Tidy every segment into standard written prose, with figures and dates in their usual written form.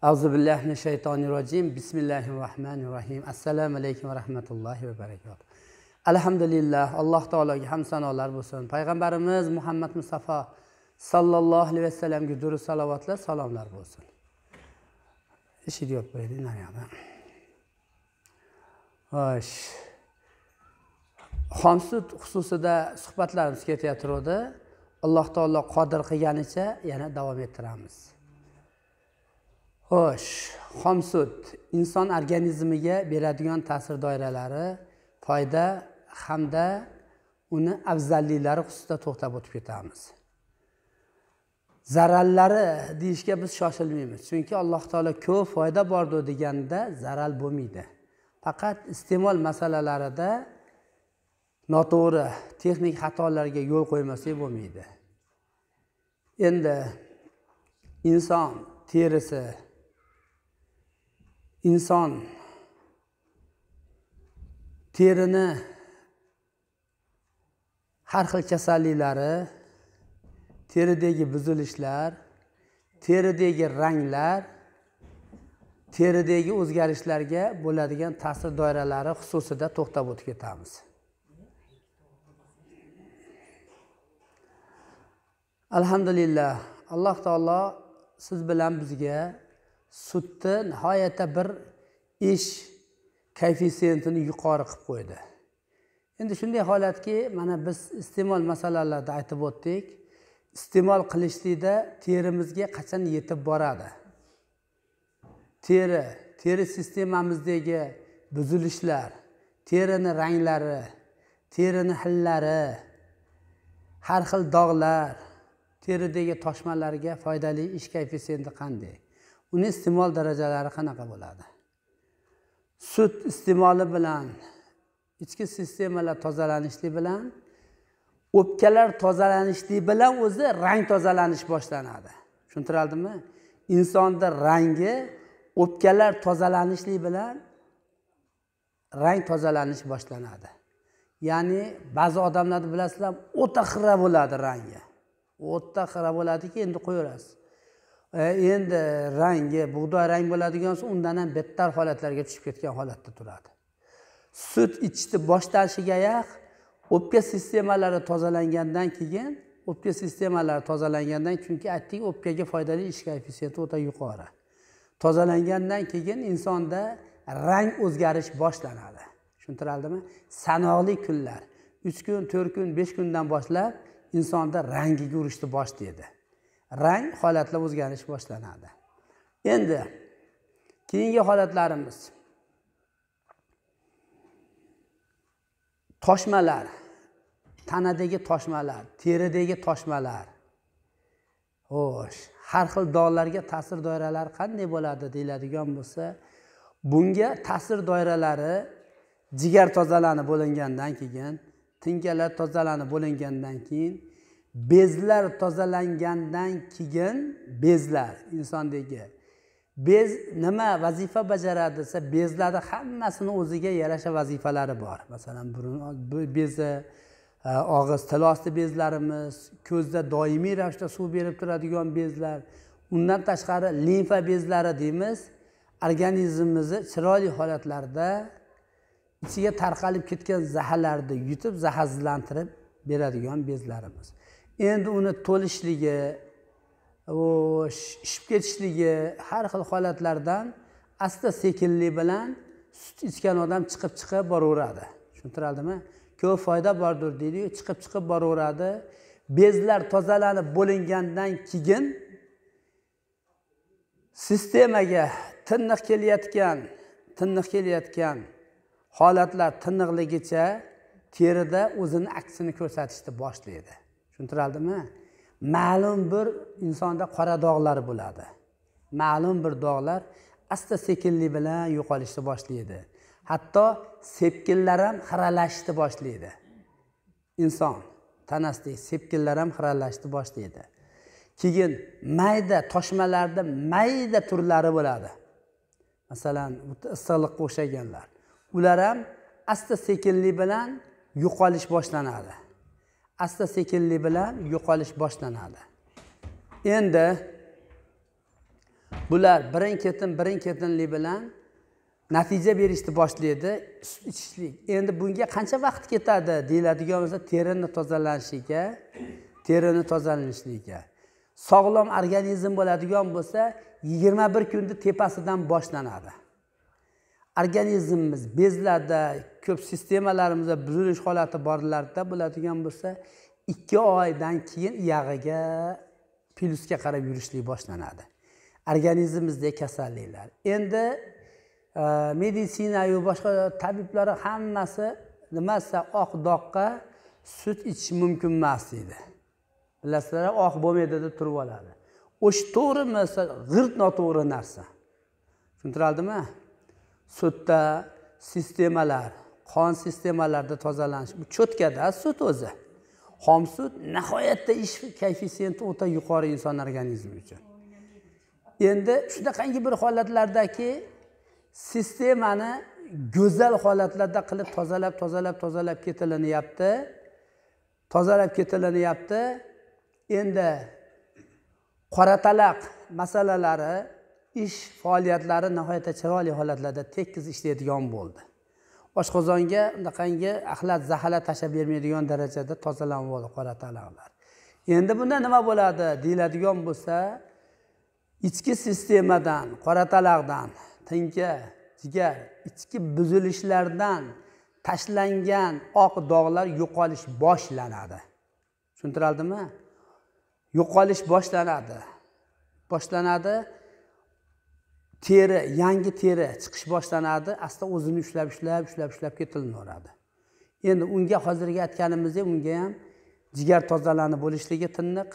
Auzubillahiminash-shaytonir-rojim. Bismillahir-rahmanir-rahim. Assalomu alaykum va rahmatullohi va barakatuh. Alhamdulillah, Alloh taologa hamd sanolar bo'lsin. Payg'ambarimiz Muhammad Mustafa sallallohu alayhi vasallamga durud salovatlar, salomlar bo'lsin. Eshik yo'q bu yerda, naryoqda. Xo'sh. Xomsut xususida suhbatlarimiz ketayotgandi. Alloh taolo qodir qilganicha yana davom ettiramiz. Xo'sh, xomsut inson organizmiga beradigan ta'sir doiralari, foyda hamda uni afzalliklari xususida to'xtab o'tib ketamiz. Zararlari deyishga biz shoshilmaymiz, chunki Alloh taolo ko'p foyda bordir deganda zarar bo'lmaydi. Faqat iste'mol masalalarida noto'g'ri texnik xatolarga yo'l qo'ymasak bo'lmaydi. Endi inson terisi, inson terini har xil kasalliklari, teridagi buzilishlar, teridagi ranglar, teridagi o'zgarishlarga bo'ladigan ta'sir doiralari xususida to'xtab o'tib ketamiz. Alhamdulillah, Alloh taolo siz bilan bizga sutni nihoyatda bir ish koeffitsiyentini yuqori qilib qo'ydi. Endi shunday holatki, mana biz iste'mol masalalarida aytib o'tdik. Iste'mol qilishlikda terimizga qachon yetib boradi? Teri sistemamizdagi buzilishlar, terining ranglari, terining xillari, har xil dog'lar, teridagi toshmalarga foydali ish koeffitsiyenti qanday? Uni iste'mol darajalari qanaqa bo'ladi? Sut iste'moli bilan ichki sistemalar tozalanishli bilan o'pkalar tozalanishli bilan o'zi rang tozalanish boshlanadi. Tushuntiradimi? Insonda rangi o'pkalar tozalanishli bilan rang tozalanish boshlanadi. Ya'ni ba'zi odamlarni bilasizlar, o'ta xira bo'ladi rangi. O'ta xira bo'ladiki, endi qo'yarasiz. Endi rangi bug'doy rang bo'ladigan so'ng undan ham bettar holatlarga tushib ketgan holatda turadi. Sut ichishni boshlanishigayoq o'pka sistemalari tozalangandan chunki aytdik, o'pkaga foydali ish koeffitsiyenti o'ta yuqori. Tozalangandan keyin insonda rang o'zgarish boshlanadi. Tushuntiradimi? Sanoqli kunlar, 3 kun, 4 kun, 5 kundan boshlab insonda rangiga urishni boshlaydi. Rang holatlar o'zgarish boshlanadi. Endi keyingi holatlarimiz toshmalar, tanadagi toshmalar, teridagi toshmalar. Xo'sh, har xil dog'larga ta'sir doiralari qanday bo'ladi deyiladigan bo'lsa, bunga ta'sir doiralari jigar tozalanib bo'lingandan keyin, tinkalar tozalanib bo'lingandan keyin, bezlar tozalangandan keyin, bezlar insondagi bez nima vazifa bajaradi desa, bezlarda hammasini o'ziga yarasha vazifalari bor. Masalan, burun bezi, og'iz, til osti bezlarimiz, ko'zda doimiy ravishda suv berib turadigan bezlar, undan tashqari limfa bezlari deymiz, organizmimizni chiroyli holatlarda ichiga tarqalib ketgan zaharlarni yutib, zaharsizlantirib beradigan bezlarimiz. Endi uni to'lishligi, ishib ketishligi, har xil holatlardan asta sekinlik bilan sut ichgan odam chiqib boraveradi. Tushuntiradimi? Ko'p foyda bordir deydi, chiqib boraveradi. Bezlar tozalanib bo'lingandan keyin sistemaga tiniq kelayotgan holatlar tiniqligicha terida o'zini aksini ko'rsatishni boshlaydi. Tushuntiradimi? Ma'lum bir insonda qora dog'lar bo'ladi. Ma'lum bir dog'lar asta sekinlik bilan yo'qolishni boshlaydi. Hatto sepkillar ham xiralashni boshlaydi. Inson tanasidagi sepkillar ham xiralashni boshlaydi. Keyin mayda toshmalarda mayda turlari bo'ladi. Masalan, issiqlikqa o'xshaganlar. Ular ham asta sekinlik bilan yo'qolish boshlanadi. Asta sekinlik bilan yo'qolish boshlanadi. Endi Bular birin-ketinlik bilan natija berishni boshlaydi, sut ichishlik. Endi bunga qancha vaqt ketadi deyiladigan bo'lsa, terini tozalanishiga. Sog'lom organizm bo'ladigan bo'lsa, 21 kunda tepasidan boshlanadi. Organizmimiz bezlarda, ko'p sistemalarimizda buzilish holati borlarda bo'ladigan bo'lsa, 2 oydan keyin yog'iga, plyusga qarab yurishlik boshlanadi. Organizmimizda kasalliklar. Endi meditsina va boshqa tabiblar hammasi nimasi oq doqqa sut ichish mumkin emas deydi. Bilasizlar, oq bo'lmaydi deb turib oladi. O'sh to'g'rimi? G'irt noto'g'ri narsa. Tushuntirdimi? Sutda sistemalar, qon sistemalarida tozalanish. Bu cho'tkada sut o'zi. Xom sut nihoyatda ish koeffitsiyenti o'ta yuqori inson organizmi uchun. Endi shunaqangi bir holatlardagi sistemani go'zal holatlarda qilib tozalab ketilinyapti. Endi qorataloq masalalari, ish faoliyatlari nihoyatda chiroyli holatlarda tekis ishlaydigan bo'ldi. Oshqozonga unaqangi axlat, zaharlar tashab bermaydigan darajada tozalanib oldi qorataloqlar. Endi bunda nima bo'ladi deyiladigan bo'lsa, ichki sistemadan, qorataloqdan, tinka, jigar, ichki buzilishlardan tashlangan oq dog'lar yo'qolish boshlanadi. Tushuntirdimi? Yo'qolish boshlanadi. Teri, yangi teri chiqish boshlanadi. Asta o'zini ushlab ketilaveradi. Endi unga hozirgi aytganimizdek, unga ham jigar tozalanib bo'lishligi tiniq.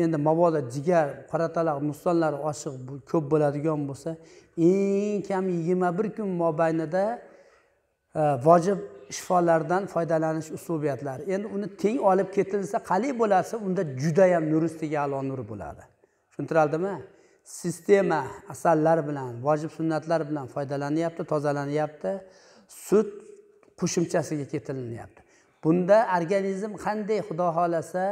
Endi mabodo jigar, qorataloq nuqsonlari oshiq ko'p bo'ladigan bo'lsa, eng kam 21 kun mobaynida vojib shifolardan foydalanish usuliyatlari. Endi uni teng olib ketilsa, qalay bo'lasa, unda juda ham nur ustiga a'lo nur bo'ladi. Tushuntirdimi? Sistema asallar bilan, vojib sunnatlar bilan foydalanyapti, tozalanyapti, sut qo'shimchasiga ketilinyapti. Bunda organizm qanday xudo xolasa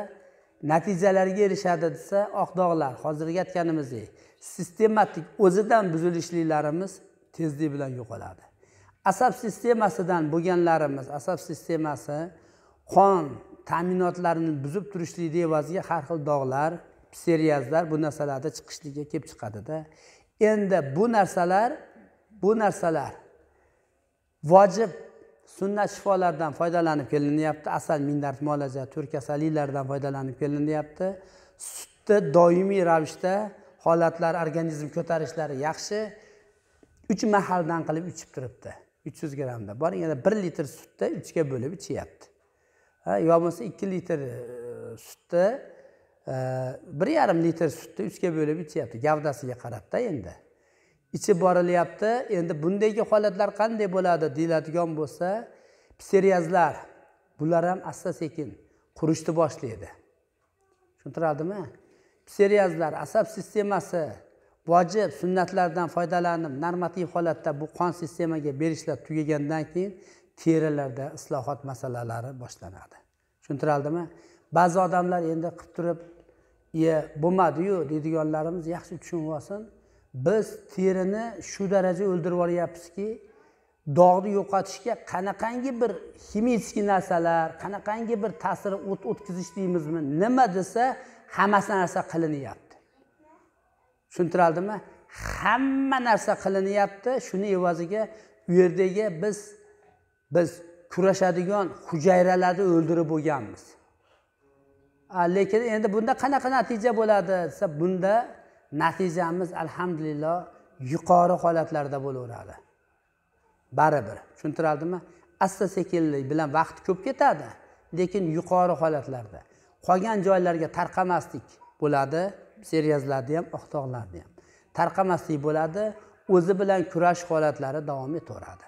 natijalarga erishadi desa, oq dog'lar, hozirgi aytganimizdek, sistematik o'zidan buzilishliklarimiz tezlik bilan yo'qoladi. Asab sistemasidan bo'lganlarimiz, asab sistemasi qon ta'minotlarini buzib turishlik evaziga har xil dog'lar, psoriazlar bu narsalarda chiqishligiga kelib chiqadi-da. Endi bu narsalar vojib sunnat shifolardan foydalanib kelinyapti. Asal mindart muolaja, to'r kasalliklardan foydalanib kelinyapti. Sutda doimiy ravishda holatlar, organizm ko'tarishlari yaxshi. 3 mahaldan qilib ichib turibdi. 300 grammda. Boring, yana 1 litr sutda 3 ga bo'lib ichyapti. Yo bo'lmasa 2 litr sutda 1,5 litr sutda 3 ga bo'lib ichyapti. Gavdasiga qarabda endi. Ichib borilyapti. Endi bundagi holatlar qanday bo'ladi deyiladigan bo'lsa, psoriazlar, bular ham asta-sekin qurishni boshlaydi. Tushuntiradimi? Psoriazlar, asab sistemasi vojib sunnatlardan foydalanib, normativ holatda bu qon sistemaga berishlar tugagandan keyin terilarda islohot masalalari boshlanadi. Tushuntiradimi? Ba'zi odamlar endi qilib turib, bo'lmadi-yu deydiganlarimiz yaxshi tushunib olsin. Biz terini shu daraja o'ldirib yuboryapmizki, dog'ni yo'qotishga qanaqangi bir ximik narsalar, qanaqangi bir ta'sir o'tkazishimiz deymizmi, nima desa, hammasi narsa qilinyapti. Tushuntiradimi? Hamma narsa qilinyapti. Shuni evaziga u yerdagi biz kurashadigan hujayralarni o'ldirib bo'lganmiz. Lekin endi bunda qanaqa natija bo'ladi desa, bunda natijamiz alhamdulillah yuqori holatlarda bo'laveradi. Baribir. Tushuntiradimi? Asta-sekinlik bilan vaqt ko'p ketadi, lekin yuqori holatlarda. Qolgan joylarga tarqamaslik bo'ladi, psoriazlarda ham, oq dog'larda ham. Tarqamaslik bo'ladi, o'zi bilan kurash holatlari davom etaveradi.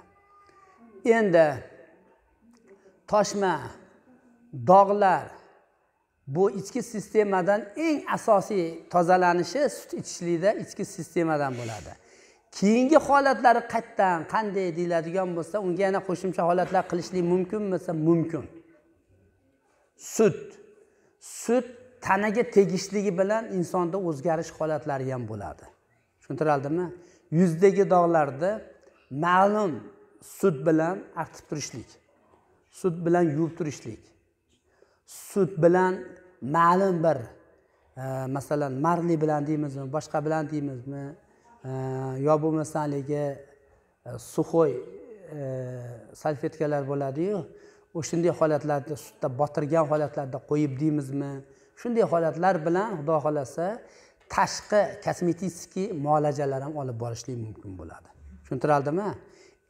Endi toshma, dog'lar bu ichki sistemadan eng asosiy tozalanishi sut ichishlikda ichki sistemadan bo'ladi. Keyingi holatlari qaytdan qanday deyiladigan bo'lsa, unga yana qo'shimcha holatlar qilishlik mumkinmi? Mumkin. Sut tanaga tegishligi bilan insonda o'zgarish holatlari ham bo'ladi. Tushuntirildimi? Yuzdagi dog'larda ma'lum sut bilan artib turishlik, sut bilan yuvib turishlik, sut bilan ma'lum bir masalan marli bilan deymizmi, boshqa bilan deymizmi, yo bo'lmasa haligi suxoy salfetkalar bo'ladi-yu, o'shanday holatlarda sutda botirgan holatlarda qo'yib deymizmi, shunday holatlar bilan xudo xolasa tashqi kosmetik muolajalar ham olib borishlik mumkin bo'ladi. Tushuntirildimi?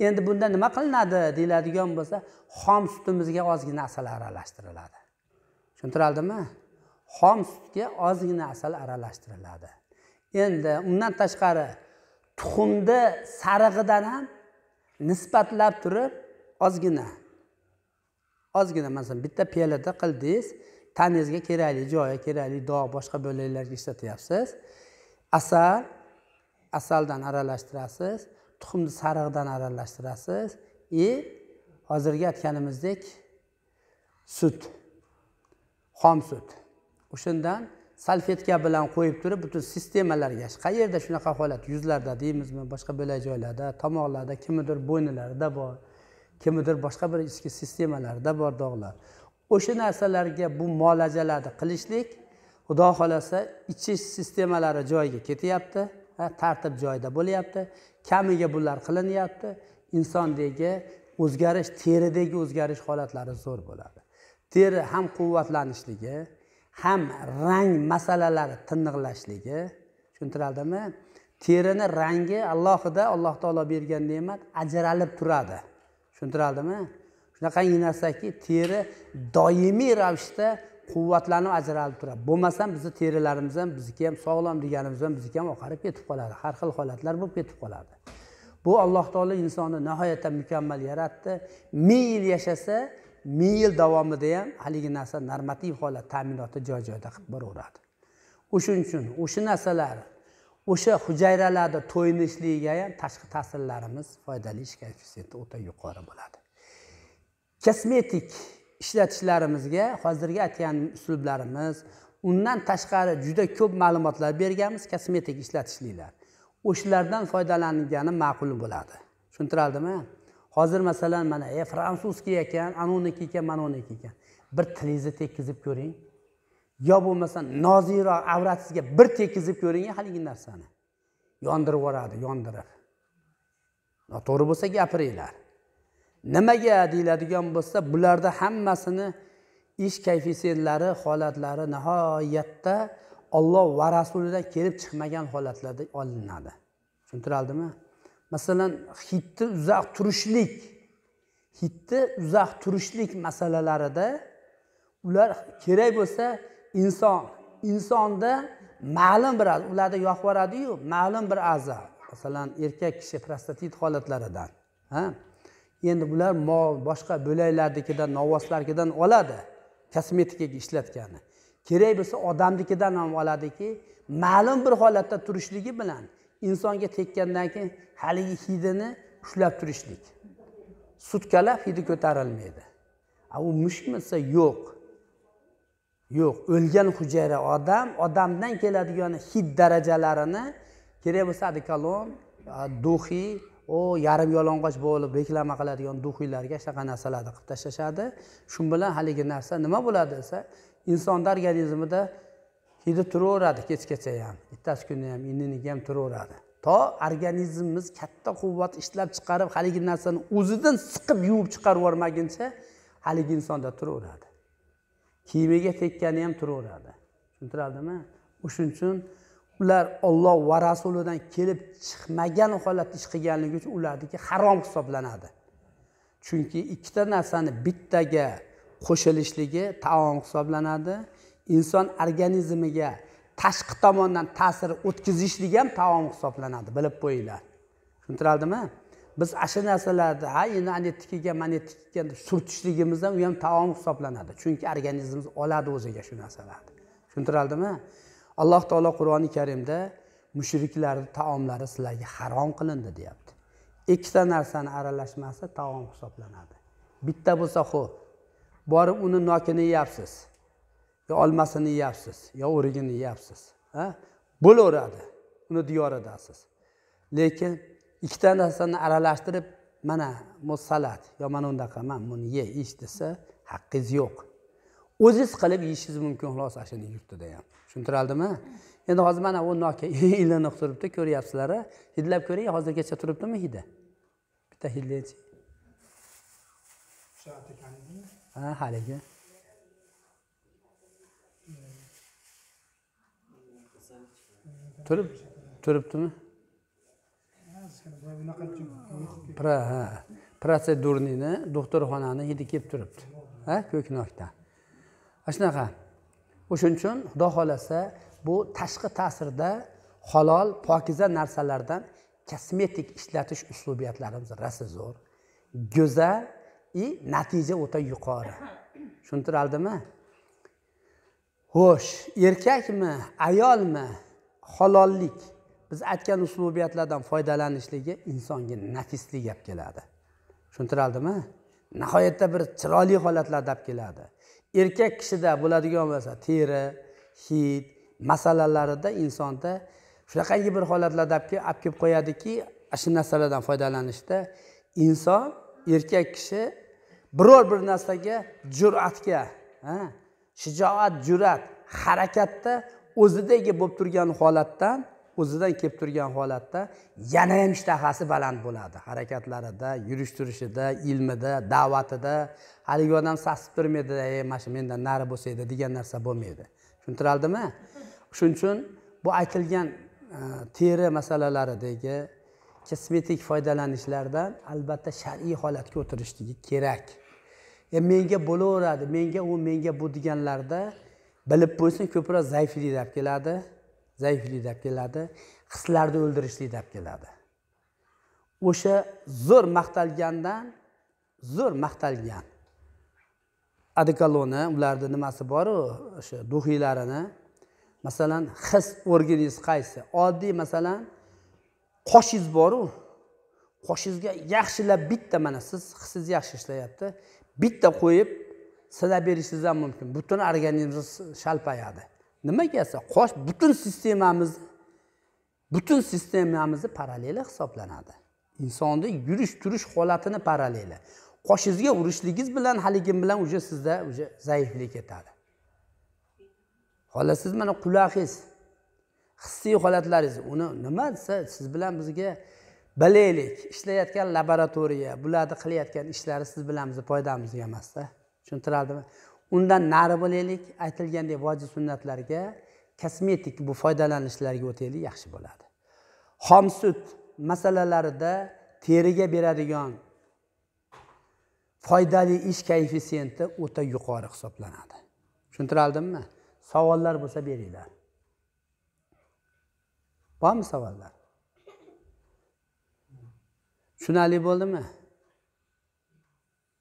Endi bunda nima qilinadi deyiladigan bo'lsa, xom sutimizga ozgina asal aralashtiriladi. Tushuntirildimi? Xom sutga ozgina asal aralashtiriladi. Endi undan tashqari tuxumni sarig'idan ham nisbatlab turib ozgina masalan bitta piyolada qildingiz, tanangizga kerakli joyi, kerakli dog' boshqa bo'laklarga ishlatyapsiz. Asaldan aralashtirasiz, tuxumni sarig'idan aralashtirasiz, hozirgi aytganimizdek sut, xom sut. O'shandan salfetka bilan qo'yib turib, butun sistemalarga, qayerda shunaqa holat, yuzlarda deymizmi, boshqa bo'lak joylarda, tomoqlarda, kimnidir bo'yinlarida bor, kimnidir boshqa bir ichki sistemalarida bor dog'lar. O'sha narsalarga bu muolajalarni qilishlik, xudo xolasa ichish sistemalari joyiga ketyapti, tartib joyida bo'lyapti, kamiga bular qilinyapti. Insondagi o'zgarish, teridagi o'zgarish holatlari zo'r bo'ladi. Teri ham quvvatlanishligi, ham rang masalalari tiniqlashligi, tushuntirildimi? Terining rangi alohida Alloh taolo bergan ne'mat ajralib turadi. Tushuntirildimi? Shunaqangi narsaki, teri doimiy ravishda quvvatlanib ajralib turadi. Bo'lmasam bizni terilarimiz ham, bizniki ham sog'lom deganimiz ham bizniki ham oqarib ketib qoladi. Har xil holatlar bo'lib ketib qoladi. Bu Alloh taolo insonni nihoyatda mukammal yaratdi. 1000 yil yashasa, 1000 yil davomida ham haligi narsa normativ holat ta'minoti joy-joyida qilib boraveradi. O'shuning uchun o'sha narsalar, o'sha hujayralarda to'yinishligiga ham tashqi ta'sirlarimiz foydali ish koeffitsiyenti o'ta yuqori bo'ladi. Kosmetik ishlatishlarimizga hozirgi aytgan uslublarimiz, undan tashqari juda ko'p ma'lumotlar berganmiz kosmetik ishlatishliklar. O'shalardan foydalanilgani ma'qul bo'ladi. Tushuntirildimi? Hozir masalan mana frantsuzskiy ekan, anoniki ekan, manoniki ekan. Bir tilingizni tekkizib ko'ring. Yo bo'lmasa noziyroq avratingizga bir tekkizib ko'ring haligi narsani. Yondirib yuboradi, yondirib. Noto'g'ri bo'lsa gapiringlar. Nimaga deyiladigan bo'lsa, bularda hammasini ish koeffitsiyentlari, holatlari nihoyatda Alloh va rasulidan kelib chiqmagan holatlarda olinadi. Tushuntirildimi? Masalan, hidni uzoq turishlik masalalarida ular kerak bo'lsa insonda ma'lum bir ularda yoqib boradi-yu, ma'lum bir a'zo. Masalan, erkak kishi prostatit holatlaridan, endi bular boshqa bo'laklardagidan, novvoslardagidan oladi, kosmetikaga ishlatgani. Kerak bo'lsa odamnikidan ham oladiki, ma'lum bir holatda turishligi bilan insonga tekkandan keyin haligi hidini ushlab turishlik. Sutkalab hidi ko'tarilmaydi. U mushkilsa yo'q. Yo'q, o'lgan hujayra odamdan keladigan hid darajalarini kerak bo'lsa adikalon, duxiy, yarim yalang'och bo'lib reklama qiladigan duxiylarga shunaqa narsalarni qilib tashlashadi. Shu bilan haligi narsa nima bo'ladi desa, insonning organizmida hidi turaveradi kechgacha ham, bittasi kuni ham, indiniga ham turaveradi. To organizmimiz katta quvvat ishlab chiqarib, haligi narsani o'zidan siqib yuvib chiqarib yormaguncha haligi insonda turaveradi. Kiyimiga tekkani ham turaveradi. Tushuntirdimi? O'shuning uchun ular Alloh va rasulidan kelib chiqmagan holatda ish qilganligi uchun ulardagi harom hisoblanadi. Chunki ikkita narsani bittaga qo'shilishligi taom hisoblanadi. Inson organizmiga tashqi tomondan ta'sir o'tkazishligi ham taom hisoblanadi, bilib qo'yinglar. Tushuntirdimi? Biz ashu narsalarda endi anetikaga, manetikaga surtishligimiz ham u ham taom hisoblanadi. Chunki organizmimiz oladi o'ziga shu narsalarni. Tushuntirdimi? Alloh taolo Qur'oni Karimda mushriklarning taomlari sizlarga harom qilindi deyapti. Ikkita narsani aralashmasi taom hisoblanadi. Bitta bo'lsa xo'p, borib uni nokini yeyapsiz. yo olmasini yeyapsiz, yo o'rigini yeyapsiz. Bo'laveradi. Uni diyoridasiz. Lekin ikkita narsani aralashtirib, mana bu salat, yo mana undaqa, men buni ye, ich desa, haqqingiz yo'q. O'zingiz qilib yeyishingiz mumkin xolos ashuni yurtida ham. Tushuntiraldimi? Endi hozir mana bu noka ilinib turibdi, ko'ryapsizlar. Hidlab ko'ring, hozirgacha turibdimi hidi? Bitta hidlaychi. Soat ekanmi? Ha, haligi. Turibdimi? Prosedurnini, doktorxonani hidi kelib turibdi. Ha, ko'knokdan. Shunaqa. O'shuning uchun Xudo xolasa bu tashqi ta'sirda halol, pokiza narsalardan kosmetik ishlatish uslubiyatlarimiz rosa zo'r, go'zal va natija o'ta yuqori. Tushuntiraldimi? Xo'sh, erkakmi, ayolmi, halollik biz aytgan uslubiyatlardan foydalanishligi insonga nafisli gap keladi. Tushuntiraldimi? Nihoyatda bir chiroyli holatlarda olib keladi. Erkak kishida bo'ladigan bo'lsa, teri, hid masalalarida insonda shunaqangi bir holatlarda olib kelib qo'yadiki, shu narsalardan foydalanishda inson, erkak kishi biror bir narsaga jur'atga, shijoat, jur'at, harakatda o'zidagi bo'lib turgan holatdan, o'zidan kelib turgan holatda yana ham ishtahasi baland bo'ladi. Harakatlarida, yurish-turishida, ilmida, da'vatida haligi odam sasib turmaydi, mana shu mendan nari bo'lsa edi degan narsa bo'lmaydi. Tushuntiraldimi? Shuning uchun bu aytilgan teri masalalaridagi kosmetik foydalanishlardan albatta shar'iy holatga o'tirishligi kerak. Menga bo'laveradi, menga bu deganlarda bilib qo'ysin, ko'proq zaiflik deb keladi. Zaiflik deb keladi, hislarni o'ldirishlik deb keladi. O'sha zo'r maqtalgan adikoloni, ularning nimasi bor-ku, o'sha duxiylarini, masalan, his organiz qaysi? Oddiy masalan, qoshingiz bor-ku, qoshingizga yaxshilab bitta, mana siz hissiz yaxshi ishlayapti, bitta qo'yib silab berishingiz ham mumkin. Butun organizmingiz shalpayadi. Nimaga esa qosh butun sistemamizni paralleli hisoblanadi. Insonning yurish-turish holatini paralleli. Qoshingizga urishligingiz bilan haligim bilan uje sizda zaiflik ketadi. Xolos siz mana quloqingiz, hissiy holatlaringiz, uni nima desa siz bilan bizga bilaylik, ishlayotgan laboratoriya, bularni qilayotgan ishlari siz bilan bizning foydamizga emas-da. Tushuntiradimi? Undan nari bo'laylik, aytilgandek vojib sunnatlarga, kosmetik bu foydalanishlarga o'taylik, yaxshi bo'ladi. Xom sut masalalarida teriga beradigan foydali ish koeffitsiyenti o'ta yuqori hisoblanadi. Tushuntiradimmi? Savollar bo'lsa beringlar. Bormi savollar? Tushunarli bo'ldimi?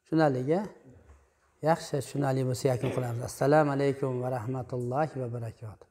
Tushunarliga? Yaxshi, tushunarli bo'lsa yakun qilamiz. Assalomu alaykum va rahmatullohi va barakatuh.